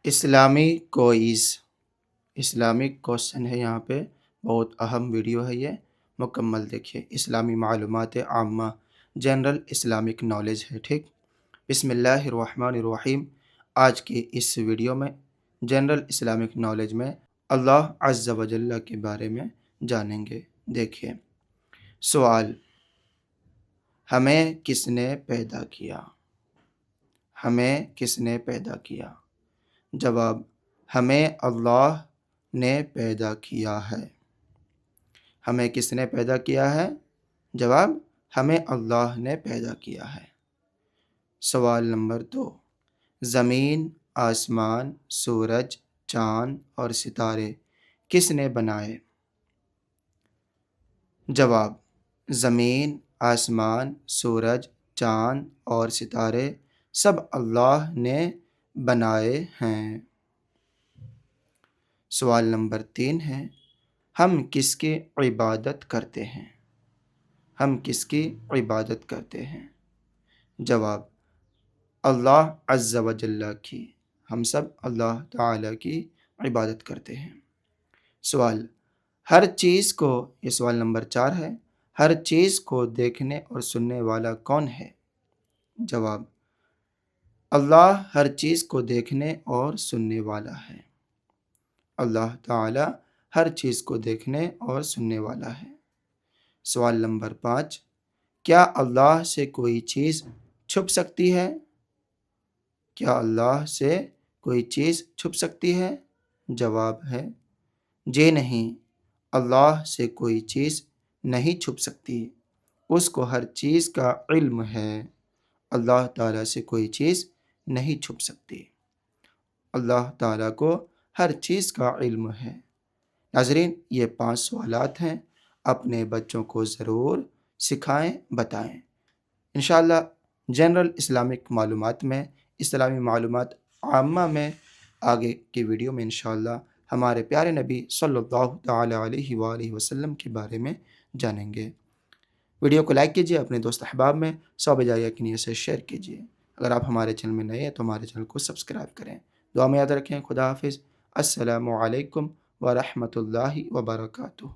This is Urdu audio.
اسلامی کوئز، اسلامک کوشچن ہے یہاں پہ، بہت اہم ویڈیو ہے یہ، مکمل دیکھیے۔ اسلامی معلومات عامہ، جنرل اسلامک نالج ہے، ٹھیک۔ بسم اللہ الرحمن الرحیم۔ آج کی اس ویڈیو میں جنرل اسلامک نالج میں اللہ عز و جل کے بارے میں جانیں گے۔ دیکھیے سوال: ہمیں کس نے پیدا کیا؟ ہمیں کس نے پیدا کیا؟ جواب: ہمیں اللہ نے پیدا کیا ہے۔ ہمیں کس نے پیدا کیا ہے؟ جواب: ہمیں اللہ نے پیدا کیا ہے۔ سوال نمبر 2: زمین، آسمان، سورج، چاند اور ستارے کس نے بنائے؟ جواب: زمین، آسمان، سورج، چاند اور ستارے سب اللہ نے بنائے ہیں۔ سوال نمبر 3 ہے: ہم کس کی عبادت کرتے ہیں؟ ہم کس کی عبادت کرتے ہیں؟ جواب: اللہ عز و جل کی۔ ہم سب اللہ تعالیٰ کی عبادت کرتے ہیں۔ سوال: ہر چیز کو، یہ سوال نمبر 4 ہے، ہر چیز کو دیکھنے اور سننے والا کون ہے؟ جواب: اللہ ہر چیز کو دیکھنے اور سننے والا ہے۔ اللہ تعالیٰ ہر چیز کو دیکھنے اور سننے والا ہے۔ سوال نمبر 5: کیا اللہ سے کوئی چیز چھپ سکتی ہے؟ کیا اللہ سے کوئی چیز چھپ سکتی ہے؟ جواب ہے جی نہیں، اللہ سے کوئی چیز نہیں چھپ سکتی، اس کو ہر چیز کا علم ہے۔ اللہ تعالیٰ سے کوئی چیز نہیں چھپ سکتی، اللہ تعالیٰ کو ہر چیز کا علم ہے۔ ناظرین، یہ 5 سوالات ہیں، اپنے بچوں کو ضرور سکھائیں، بتائیں۔ انشاءاللہ جنرل اسلامک معلومات میں، اسلامی معلومات عامہ میں، آگے کی ویڈیو میں انشاءاللہ ہمارے پیارے نبی صلی اللہ تعالیٰ علیہ وآلہ وسلم کے بارے میں جانیں گے۔ ویڈیو کو لائک کیجیے، اپنے دوست احباب میں ثواب جاریہ کی نیت سے شیئر کیجیے۔ اگر آپ ہمارے چینل میں نئے ہیں تو ہمارے چینل کو سبسکرائب کریں۔ دعا میں یاد رکھیں۔ خدا حافظ۔ السلام علیکم ورحمۃ اللہ وبرکاتہ۔